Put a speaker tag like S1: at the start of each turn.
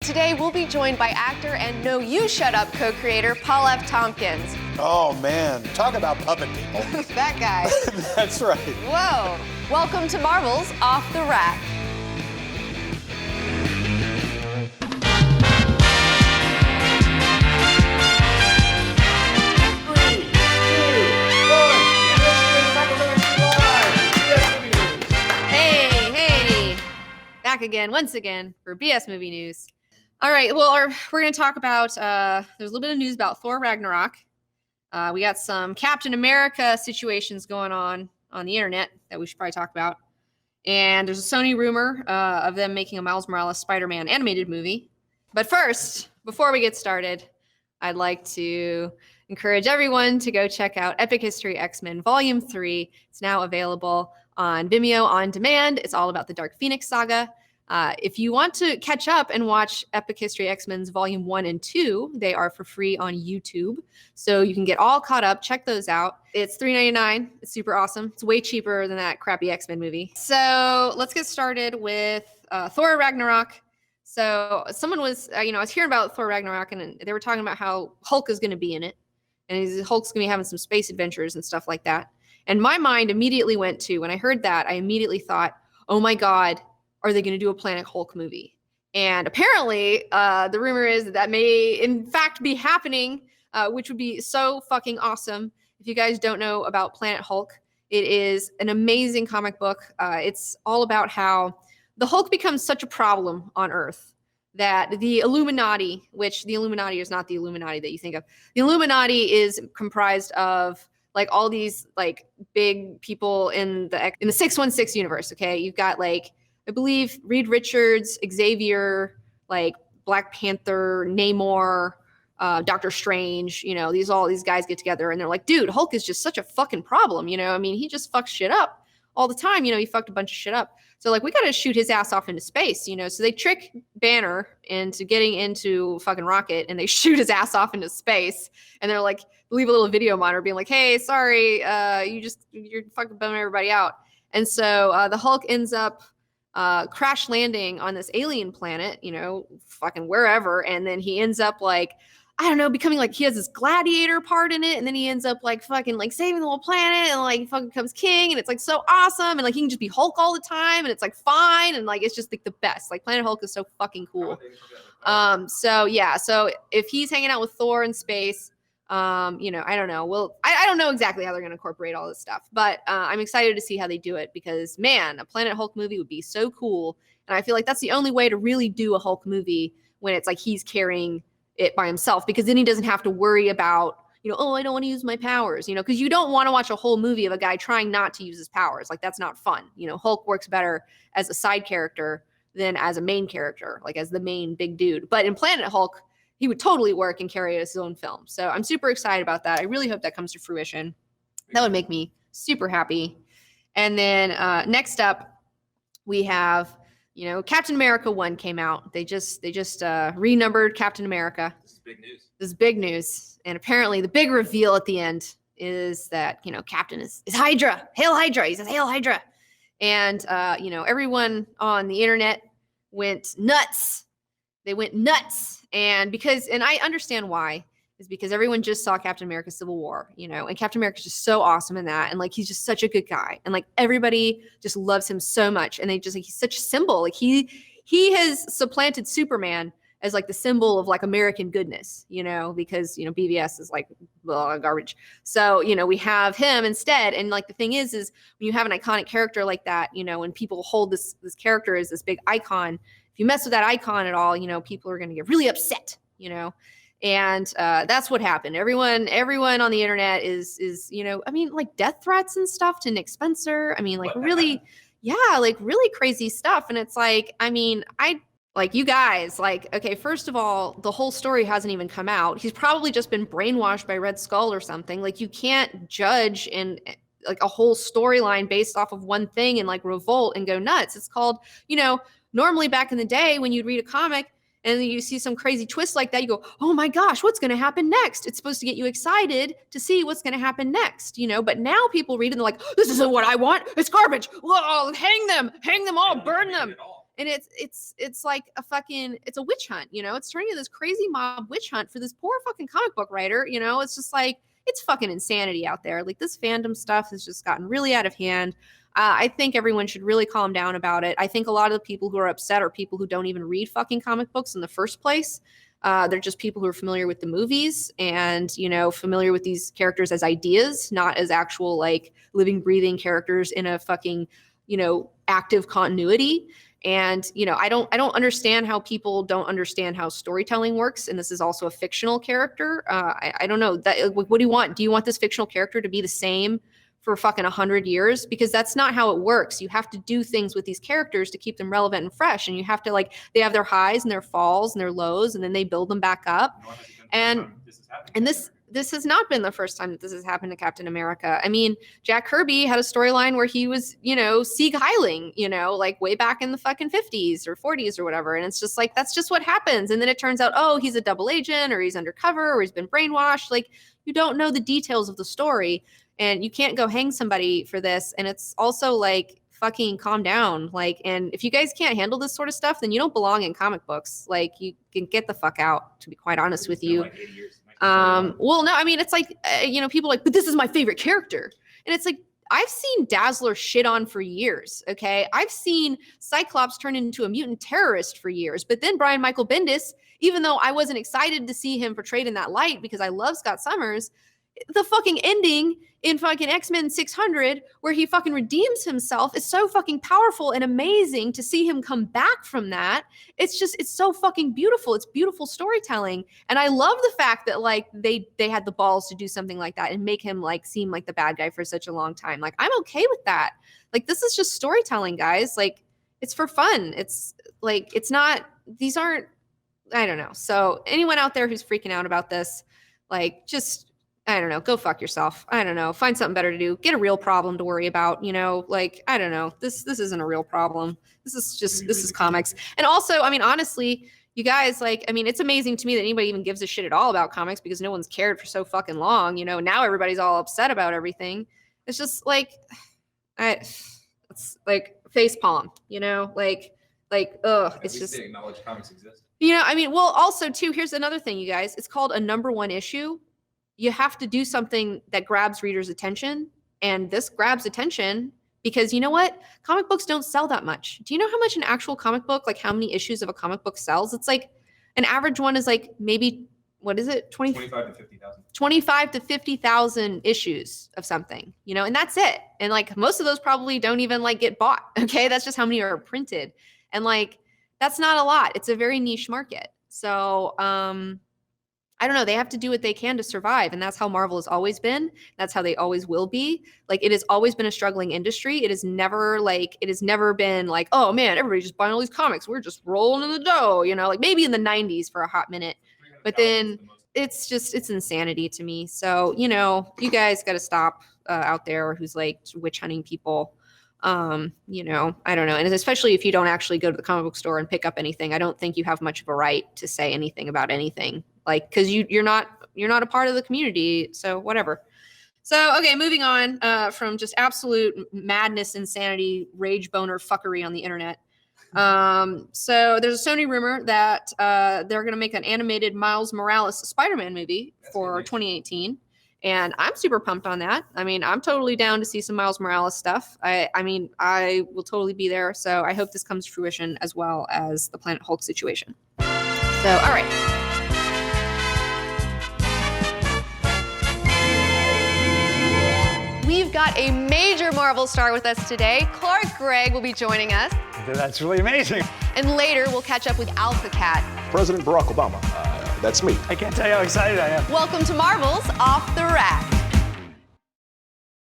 S1: Today, we'll be joined by actor and No You Shut Up co-creator Paul F. Tompkins.
S2: Oh, man. Talk about puppet people.
S1: That guy.
S2: That's right.
S1: Whoa. Welcome to Marvel's Off the Rack. Back again, once again, for BS Movie News. All right, well, we're going to talk about, there's a little bit of news about Thor Ragnarok. We got some Captain America situations going on the internet that we should probably talk about. And there's a Sony rumor of them making a Miles Morales Spider-Man animated movie. But first, before we get started, I'd like to encourage everyone to go check out Epic History X-Men Volume 3. It's now available on Vimeo on demand. It's all about the Dark Phoenix saga. If you want to catch up and watch Epic History X-Men's Volume 1 and 2, they are for free on YouTube. So you can get all caught up. Check those out. It's $3.99. It's super awesome. It's way cheaper than that crappy X-Men movie. So let's get started with Thor Ragnarok. So someone was, I was hearing about Thor Ragnarok, and they were talking about how Hulk is going to be in it. And Hulk's going to be having some space adventures and stuff like that. And my mind immediately went to, when I heard that, I immediately thought, oh my God, are they going to do a Planet Hulk movie? And apparently, the rumor is that may in fact be happening, which would be so fucking awesome. If you guys don't know about Planet Hulk, it is an amazing comic book. It's all about how the Hulk becomes such a problem on Earth that the Illuminati, which the Illuminati is not the Illuminati that you think of. The Illuminati is comprised of like all these like big people in the 616 universe. Okay, you've got like, I believe Reed Richards, Xavier, like Black Panther, Namor, Doctor Strange, all these guys get together and they're like, dude, Hulk is just such a fucking problem. He just fucks shit up all the time. He fucked a bunch of shit up. So like, we got to shoot his ass off into space, so they trick Banner into getting into fucking Rocket and they shoot his ass off into space. And they're like, leave a little video monitor being like, hey, sorry, you're fucking bumming everybody out. And so the Hulk ends up crash landing on this alien planet, fucking wherever. And then he ends up like, I don't know, becoming like, he has this gladiator part in it. And then he ends up like fucking like saving the whole planet and like fucking becomes king. And it's like so awesome. And like, he can just be Hulk all the time. And it's like fine. And like, it's just like the best. Like Planet Hulk is so fucking cool. So yeah. So if he's hanging out with Thor in space, I don't know. Well, I don't know exactly how they're going to incorporate all this stuff, but I'm excited to see how they do it because, man, a Planet Hulk movie would be so cool. And I feel like that's the only way to really do a Hulk movie when it's like he's carrying it by himself, because then he doesn't have to worry about, oh, I don't want to use my powers, because you don't want to watch a whole movie of a guy trying not to use his powers. Like, that's not fun. Hulk works better as a side character than as a main character, like as the main big dude. But in Planet Hulk, he would totally work and carry his own film. So I'm super excited about that. I really hope that comes to fruition. That would make me super happy. And then next up, we have, Captain America 1 came out. They just renumbered Captain America.
S3: This is big news.
S1: This is big news. And apparently the big reveal at the end is that, Captain is Hydra. Hail Hydra. He says, Hail Hydra. And, everyone on the internet went nuts. They went nuts. And I understand why, is because everyone just saw Captain America Civil War, and Captain America's just so awesome in that. And like, he's just such a good guy. And like, everybody just loves him so much. And they just like, he's such a symbol. Like he has supplanted Superman as like the symbol of like American goodness, because, BVS is like garbage. So, we have him instead. And like, the thing is when you have an iconic character like that, when people hold this character as this big icon, if you mess with that icon at all, people are going to get really upset, and that's what happened. Everyone on the internet is, like death threats and stuff to Nick Spencer. Really crazy stuff. And it's like, you guys, like, okay, first of all, the whole story hasn't even come out. He's probably just been brainwashed by Red Skull or something. Like, you can't judge in like a whole storyline based off of one thing and like revolt and go nuts. It's called, normally back in the day when you'd read a comic and then you see some crazy twist like that, you go, oh my gosh, what's going to happen next? It's supposed to get you excited to see what's going to happen next, but now people read it and they're like, this isn't what I want. It's garbage. Whoa, hang them all, burn them. And it's like it's a witch hunt, you know? It's turning into this crazy mob witch hunt for this poor fucking comic book writer, you know? It's just like, it's fucking insanity out there. Like, this fandom stuff has just gotten really out of hand. I think everyone should really calm down about it. I think a lot of the people who are upset are people who don't even read fucking comic books in the first place. They're just people who are familiar with the movies and, you know, familiar with these characters as ideas, not as actual, like, living, breathing characters in a fucking, you know, active continuity. And, you know, I don't understand how people don't understand how storytelling works. And this is also a fictional character. I don't know that. What do you want? Do you want this fictional character to be the same for fucking 100 years? Because that's not how it works. You have to do things with these characters to keep them relevant and fresh. And you have to, like, they have their highs and their falls and their lows, and then they build them back up. And this has not been the first time that this has happened to Captain America. I mean, Jack Kirby had a storyline where he was, you know, Sieg Heiling, you know, like way back in the fucking 50s or 40s or whatever. And it's just like, that's just what happens. And then it turns out, oh, he's a double agent, or he's undercover, or he's been brainwashed. Like, you don't know the details of the story, and you can't go hang somebody for this. And it's also like, fucking calm down. Like, and if you guys can't handle this sort of stuff, then you don't belong in comic books. Like, you can get the fuck out, to be quite honest with you.
S3: Like 80 years.
S1: Well, no, I mean, it's like, you know, people are like, but this is my favorite character. And it's like, I've seen Dazzler shit on for years. Okay. I've seen Cyclops turn into a mutant terrorist for years, but then Brian Michael Bendis, even though I wasn't excited to see him portrayed in that light because I love Scott Summers, the fucking ending in fucking X-Men 600 where he fucking redeems himself is so fucking powerful and amazing to see him come back from that. It's so fucking beautiful. It's beautiful storytelling. And I love the fact that, like, they had the balls to do something like that and make him, like, seem like the bad guy for such a long time. Like, I'm okay with that. Like, this is just storytelling, guys. Like, it's for fun. It's like, it's not, these aren't, I don't know. So anyone out there who's freaking out about this, like, just, I don't know, go fuck yourself. I don't know, find something better to do. Get a real problem to worry about, you know, like, I don't know. This isn't a real problem. This is comics. And also, I mean, honestly, you guys, like, I mean, it's amazing to me that anybody even gives a shit at all about comics because no one's cared for so fucking long, you know. Now everybody's all upset about everything. It's just like, it's like face palm, you know, like, it's just,
S3: they acknowledge comics exist.
S1: You know, I mean, well, also too, here's another thing, you guys. It's called a #1 issue. You have to do something that grabs readers' attention. And this grabs attention because, you know what? Comic books don't sell that much. Do you know how much an actual comic book, like how many issues of a comic book sells? It's like an average one is like maybe, what is it?
S3: 25 to 50,000.
S1: 25 to 50,000 issues of something, you know, and that's it. And like most of those probably don't even like get bought. Okay. That's just how many are printed. And like, that's not a lot. It's a very niche market. So, I don't know. They have to do what they can to survive. And that's how Marvel has always been. That's how they always will be. Like, it has always been a struggling industry. It has never been like, oh man, everybody's just buying all these comics. We're just rolling in the dough, you know, like maybe in the 90s for a hot minute, but then it's insanity to me. So, you know, you guys got to stop out there who's like witch hunting people. You know, I don't know. And especially if you don't actually go to the comic book store and pick up anything, I don't think you have much of a right to say anything about anything. Like, because you're not a part of the community, so whatever. So, okay, moving on from just absolute madness, insanity, rage boner fuckery on the internet. So there's a Sony rumor that they're going to make an animated Miles Morales Spider-Man movie for 2018. And I'm super pumped on that. I mean, I'm totally down to see some Miles Morales stuff. I mean, I will totally be there. So I hope this comes to fruition as well as the Planet Hulk situation. So, all right. We've got a major Marvel star with us today. Clark Gregg will be joining us.
S4: That's really amazing.
S1: And later, we'll catch up with Alpha Cat.
S2: President Barack Obama. That's me.
S4: I can't tell you how excited I am.
S1: Welcome to Marvel's Off the Rack.